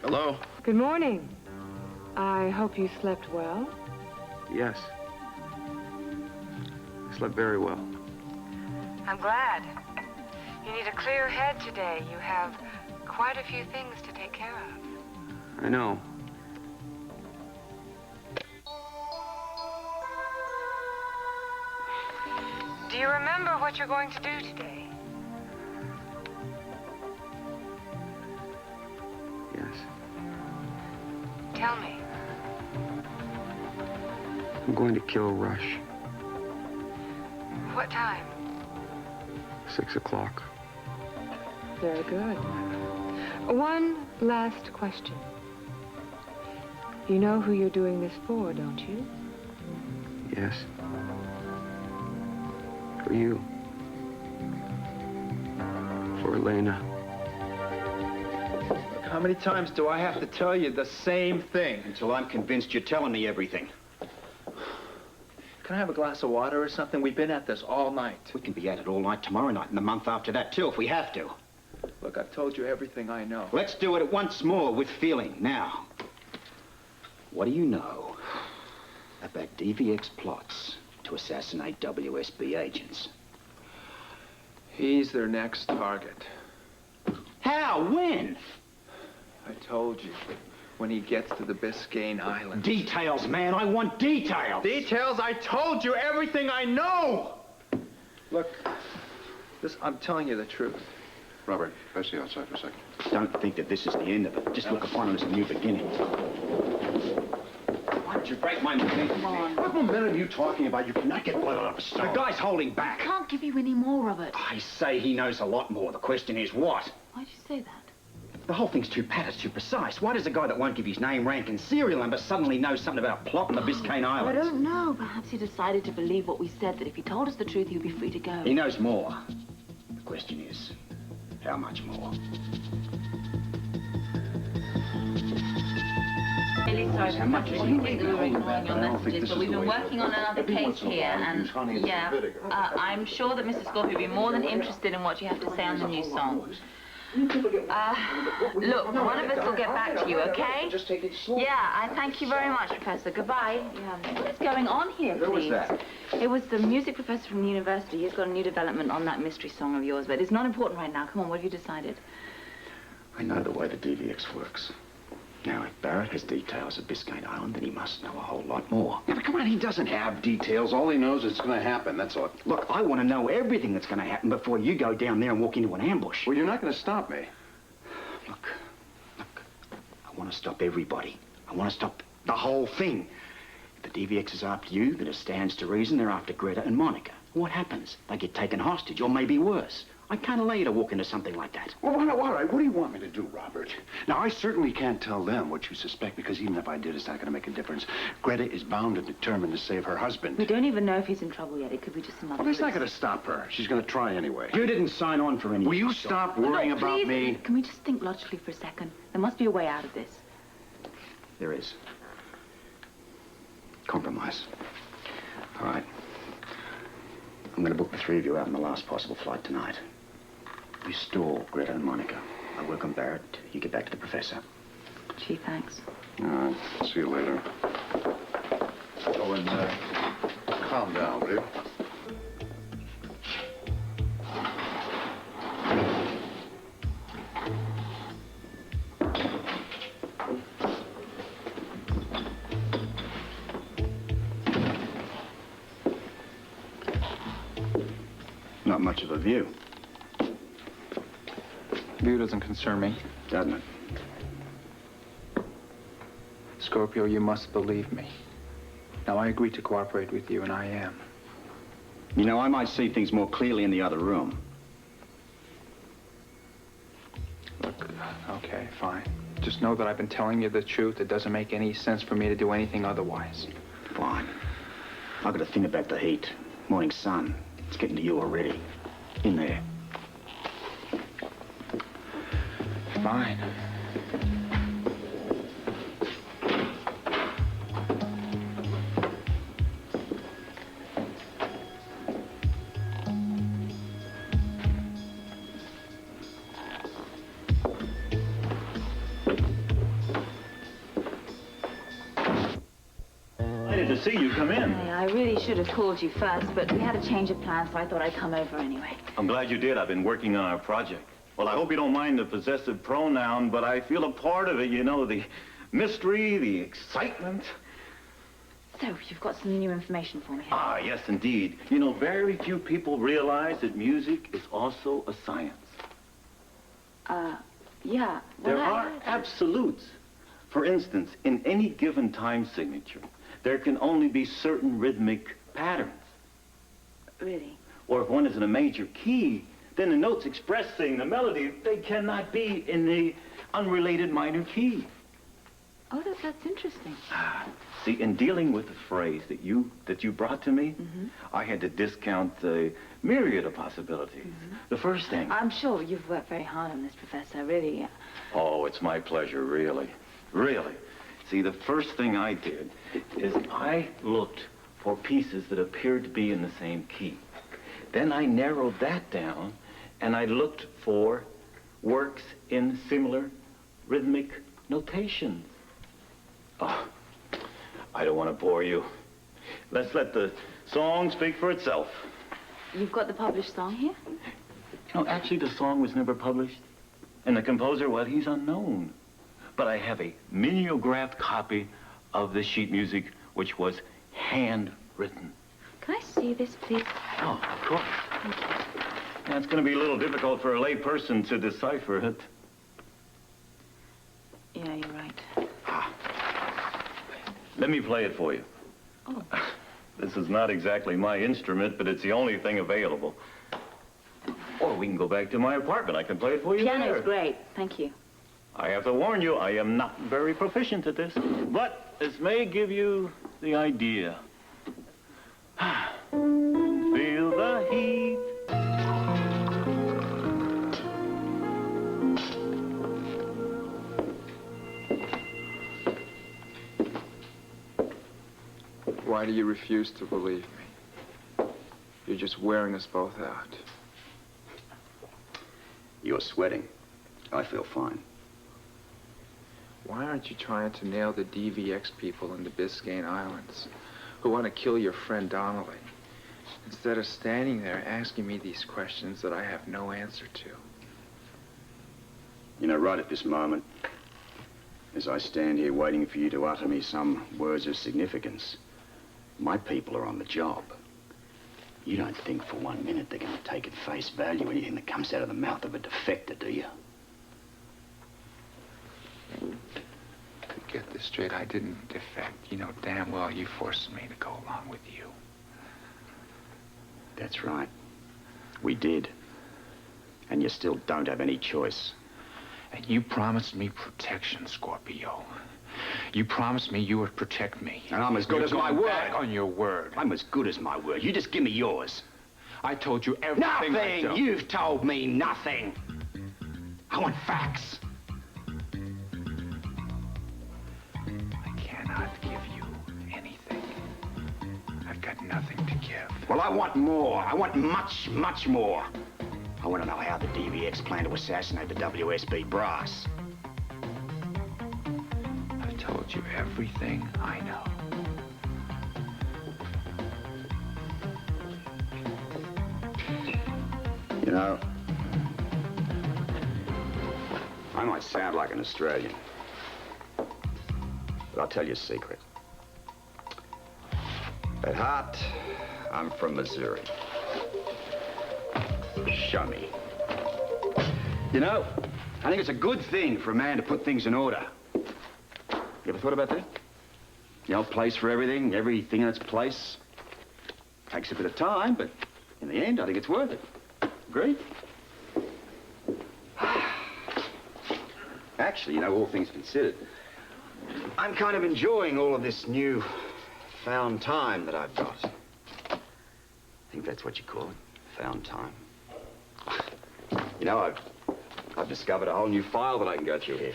Hello? Good morning. I hope you slept well. Yes. I slept very well. I'm glad. You need a clear head today. You have quite a few things to take care of. I know. Do you remember what you're going to do today? Yes. Tell me. I'm going to kill Rush. What time? 6 o'clock. Very good. One last question. You know who you're doing this for, don't you? Yes. For you. For Elena. Look, how many times do I have to tell you the same thing? Until I'm convinced you're telling me everything. Can I have a glass of water or something? We've been at this all night. We can be at it all night tomorrow night and the month after that, too, if we have to. Look, I've told you everything I know. Let's do it once more with feeling. Now, what do you know about DVX plots to assassinate WSB agents? He's their next target. How? When? I told you. When he gets to the Biscayne Islands. Details, man. I want details. Details? I told you everything I know! Look, I'm telling you the truth. Robert, I see you outside for a second. Don't think that this is the end of it. Just look upon it as a new beginning. Why don't you break my momentum? Come on. What momentum are you talking about? You cannot get blood out of a stone. The guy's holding back. I can't give you any more, Robert. I say he knows a lot more. The question is what? Why'd you say that? The whole thing's too pat, it's too precise. Why does a guy that won't give his name, rank, and serial number suddenly know something about a plot in the Biscayne I Islands? don't know. Perhaps he decided to believe what we said, that if he told us the truth, he'd be free to go. He knows more. The question is, how much more? Really sorry, How much is Professor. he We think that we were ignoring your I don't think messages, this but is we've the been way to working do on it. another Every case once in a here, while, and use honey and yeah, some vinegar. I'm sure that Mrs. Scorpio would be more than interested in what you have to say on the new song. Look, one of us will get back to you, okay? Just take it slow. Yeah, I thank you very much, Professor. Goodbye. Yeah. What is going on here, please? Who was that? It was the music professor from the university. He's got a new development on that mystery song of yours, but it's not important right now. Come on, what have you decided? I know the way the DVX works. Now, if Barrett has details of Biscayne Island, then he must know a whole lot more. Yeah, but come on, he doesn't have details. All he knows is it's going to happen, that's all. Look, I want to know everything that's going to happen before you go down there and walk into an ambush. Well, you're not going to stop me. Look, I want to stop everybody. I want to stop the whole thing. If the DVX is after you, then it stands to reason they're after Greta and Monica. What happens? They get taken hostage, or maybe worse. I can't allow you to walk into something like that. Well, all right, what do you want me to do, Robert? Now, I certainly can't tell them what you suspect, because even if I did, it's not going to make a difference. Greta is bound and determined to save her husband. We don't even know if he's in trouble yet. It could be just another Well, it's not case. going to stop her. She's going to try anyway. You didn't sign on for any... Will you stop worrying Look, about please, me? Can we just think logically for a second? There must be a way out of this. There is. Compromise. All right. I'm going to book the three of you out on the last possible flight tonight. You stall Greta and Monica. I work on Barrett. You get back to the professor. Gee, thanks. All right, see you later. Oh, and calm down, will you? Not much of a view, View doesn't concern me. doesn't it? Scorpio, you must believe me. Now, I agreed to cooperate with you, and I am. You know, I might see things more clearly in the other room. Look, okay, fine. Just know that I've been telling you the truth. It doesn't make any sense for me to do anything otherwise. Fine. I've got to think about the heat. Morning sun. It's getting to you already. In there. Fine. to see you. Come in. Hey, I really should have called you first, but we had a change of plans, so I thought I'd come over anyway. I'm glad you did. I've been working on our project. Well, I hope you don't mind the possessive pronoun, but I feel a part of it, you know, the mystery, the excitement. So, you've got some new information for me. Ah, yes, indeed. You know, very few people realize that music is also a science. Yeah. There Well, are absolutes. For instance, in any given time signature, there can only be certain rhythmic patterns. Really? Or if one is in a major key, then the notes expressing the melody, they cannot be in the unrelated minor key. Oh, that's interesting. See, in dealing with the phrase that you brought to me, I had to discount the myriad of possibilities. The first thing... I'm sure you've worked very hard on this, Professor, really. Oh, it's my pleasure, really. Really. See, the first thing I did is I looked for pieces that appeared to be in the same key. Then I narrowed that down, and I looked for works in similar rhythmic notations. Oh, I don't want to bore you. Let's let the song speak for itself. You've got the published song here? No, actually, the song was never published. And the composer, well, he's unknown. But I have a mimeographed copy of the sheet music, which was handwritten. Can I see this, please? Oh, of course. Thank you. Now, it's going to be a little difficult for a lay person to decipher it. Yeah, you're right. Let me play it for you. Oh. This is not exactly my instrument, but it's the only thing available. Or we can go back to my apartment. I can play it for you Piano's there. great. Thank you. I have to warn you, I am not very proficient at this, but this may give you the idea. Feel the heat. Why do you refuse to believe me? You're just wearing us both out. You're sweating. I feel fine. Why aren't you trying to nail the DVX people in the Biscayne Islands who want to kill your friend Donnelly, instead of standing there asking me these questions that I have no answer to? You know, right at this moment, as I stand here waiting for you to utter me some words of significance, my people are on the job. You don't think for 1 minute they're going to take at face value anything that comes out of the mouth of a defector, do you? Get this straight, I didn't defect. You know damn well you forced me to go along with you. That's right. We did. And you still don't have any choice. And you promised me protection, Scorpio. You promised me you would protect me. And I'm as good as my word. Back on your word. I'm as good as my word. You just give me yours. I told you everything. Nothing! You've told me nothing. I want facts. I cannot give you anything. I've got nothing to give. Well, I want more. I want much, much more. I want to know how the DVX plan to assassinate the WSB brass. I've told you everything I know. You know, I might sound like an Australian, but I'll tell you a secret. At heart, I'm from Missouri. Show me. You know, I think it's a good thing for a man to put things in order. You ever thought about that? You know, place for everything, everything in its place. Takes a bit of time, but in the end, I think it's worth it. Agreed? Actually, you know, all things considered, I'm kind of enjoying all of this new found time that I've got. I think that's what you call it, found time. You know, I've discovered a whole new file that I can go through here.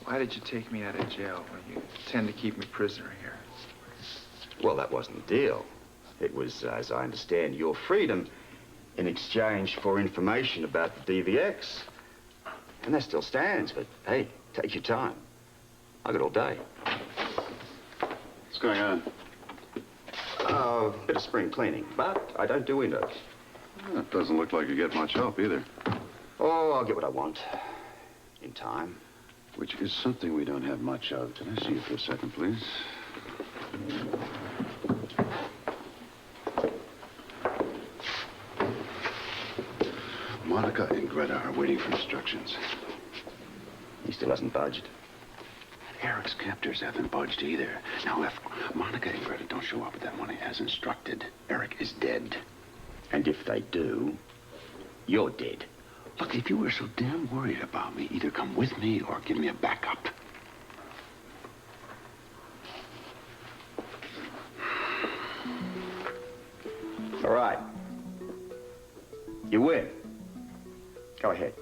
Why did you take me out of jail when you intend to keep me prisoner here? Well, that wasn't the deal. It was, as I understand, your freedom in exchange for information about the DVX. And that still stands, but hey, take your time. I got all day. What's going on? A bit of spring cleaning, but I don't do windows. That doesn't look like you get much help either. Oh, I'll get what I want. In time. Which is something we don't have much of. Can I see you for a second, please? Monica and Greta are waiting for instructions. He still hasn't budged. Eric's captors haven't budged either. Now, if Monica and Greta don't show up with that money as instructed, Eric is dead. And if they do, you're dead. Look, if you were so damn worried about me, either come with me or give me a backup. All right. You win. Go ahead.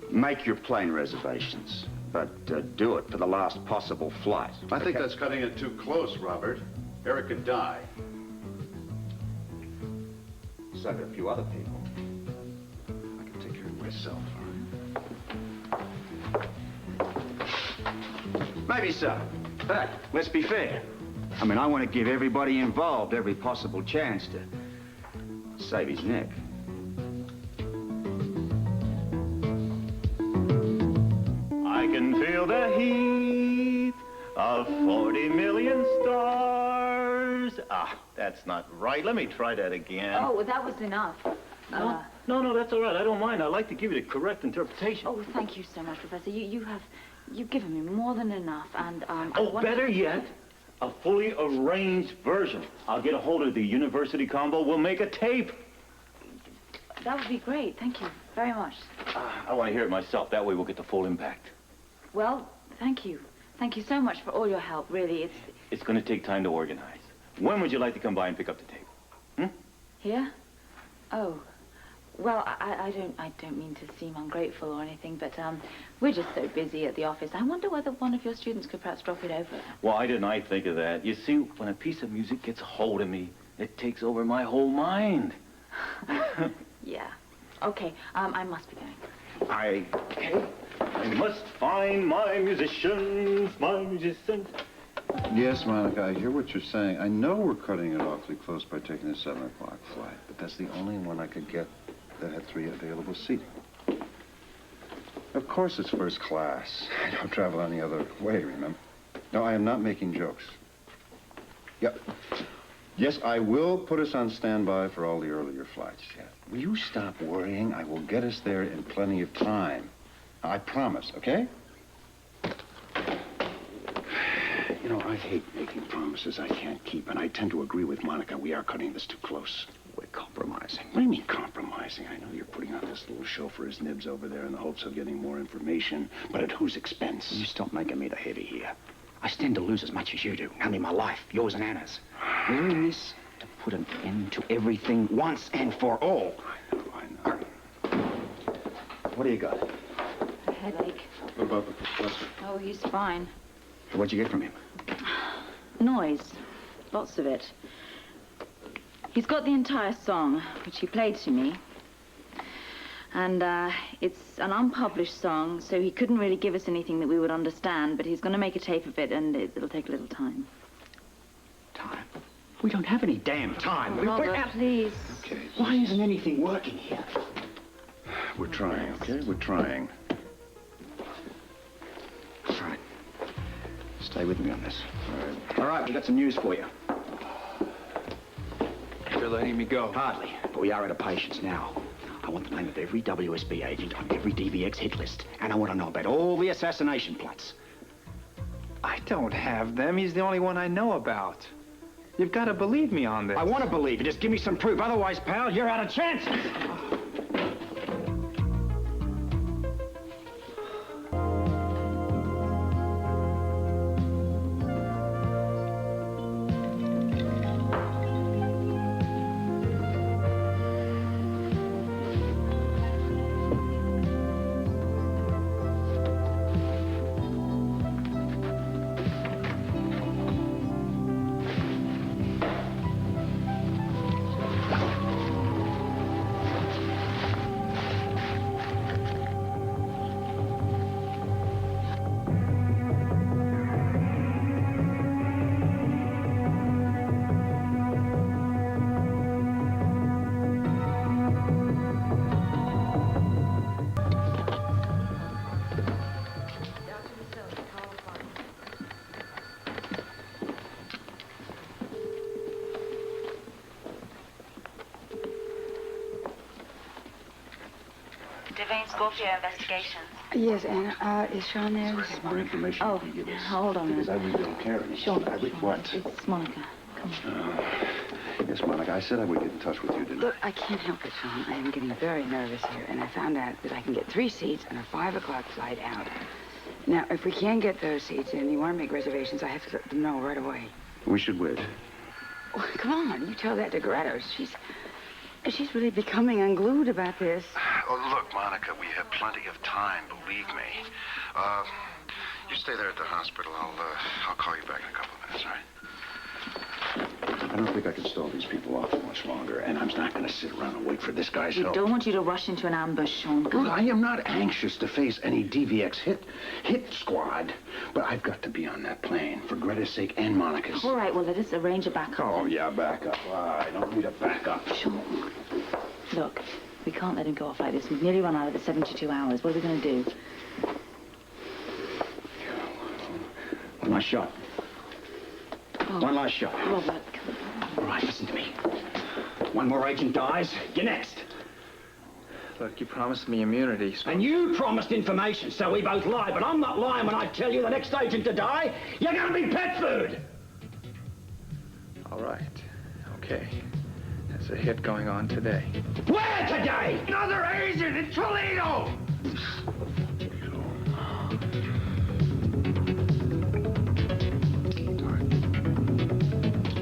Make your plane reservations, but do it for the last possible flight. I think okay? that's cutting it too close, Robert. Eric could die. So do a few other people. I can take care of myself, all right? Maybe so. But let's be fair. I mean, I want to give everybody involved every possible chance to save his neck. I can feel the heat of 40 million stars. Ah, that's not right. Let me try that again. Oh, well, that was enough. No, that's all right. I don't mind. I'd like to give you the correct interpretation. Oh, thank you so much, Professor. You've given me more than enough, and Better yet, a fully arranged version. I'll get a hold of the university combo. We'll make a tape. That would be great. Thank you very much. I want to hear it myself. That way we'll get the full impact. Well, thank you. Thank you so much for all your help. Really, It's going to take time to organize. When would you like to come by and pick up the tape? Here? Oh. Well, I don't mean to seem ungrateful or anything, but we're just so busy at the office. I wonder whether one of your students could perhaps drop it over. Why didn't I think of that? You see, when a piece of music gets a hold of me, it takes over my whole mind. Yeah. Okay, I must be going. I must find my musicians, my musicians. Yes, Monica, I hear what you're saying. I know we're cutting it awfully close by taking the 7 o'clock flight, but that's the only one I could get that had 3 available seating. Of course it's first class. I don't travel any other way, remember? No, I am not making jokes. Yep. Yes, I will put us on standby for all the earlier flights, yeah. Will you stop worrying? I will get us there in plenty of time. I promise, okay? You know, I hate making promises I can't keep, and I tend to agree with Monica. We are cutting this too close. We're compromising. What do you mean compromising? I know you're putting on this little show for his nibs over there in the hopes of getting more information, but at whose expense? You stop making me the heavy here. I stand to lose as much as you do. Only my life, yours and Anna's. We're in this to put an end to everything once and for all. I know. What do you got? A headache. What about the professor? Oh, he's fine. What'd you get from him? Noise. Lots of it. He's got the entire song, which he played to me. And it's an unpublished song, so he couldn't really give us anything that we would understand, but he's going to make a tape of it, and it'll take a little time. Time? We don't have any damn time. Robert, please. Okay. Why isn't anything working here? We're trying, okay? We're trying. All right. Stay with me on this. All right. All right, we got some news for you. You're letting me go. Hardly, but we are out of patience now. I want the name of every WSB agent on every DVX hit list, and I want to know about all the assassination plots. I don't have them. He's the only one I know about. You've got to believe me on this. I want to believe you. Just give me some proof. Otherwise, pal, you're out of chances. main Scorpio investigation. Yes, Anna. Is Sean there? This is more information Oh, you can give us. hold on a Because I minute. really don't care anymore. Sean, What? It's Monica. Come on. Yes, Monica, I said I would get in touch with you, didn't I? Look, I can't help it, Sean. I am getting very nervous here, and I found out that I can get 3 seats on a 5 o'clock flight out. Now, if we can get those seats and you want to make reservations, I have to let them know right away. We should wait. Oh, come on, you tell that to Greta. She's really becoming unglued about this. Oh, look, Monica, we have plenty of time, believe me. You stay there at the hospital. I'll call you back in a couple of minutes, all right? I don't think I can stall these people off much longer, and I'm not going to sit around and wait for this guy's We help. don't want you to rush into an ambush, Sean. Come Well, on. I am not anxious to face any DVX hit squad, but I've got to be on that plane for Greta's sake and Monica's. All right, well, let us arrange a backup. Oh, yeah, back up. I don't need a backup. Sean, look, we can't let him go off like this. We've nearly run out of the 72 hours. What are we going to do? One last shot. Oh, One last shot. Robert, All right, listen to me. One more agent dies, you're next. Look, you promised me immunity, so... And you promised information, so we both lied. But I'm not lying when I tell you the next agent to die, you're going to be pet food. All right. Okay. There's a hit going on today. Where today? Another agent in Toledo!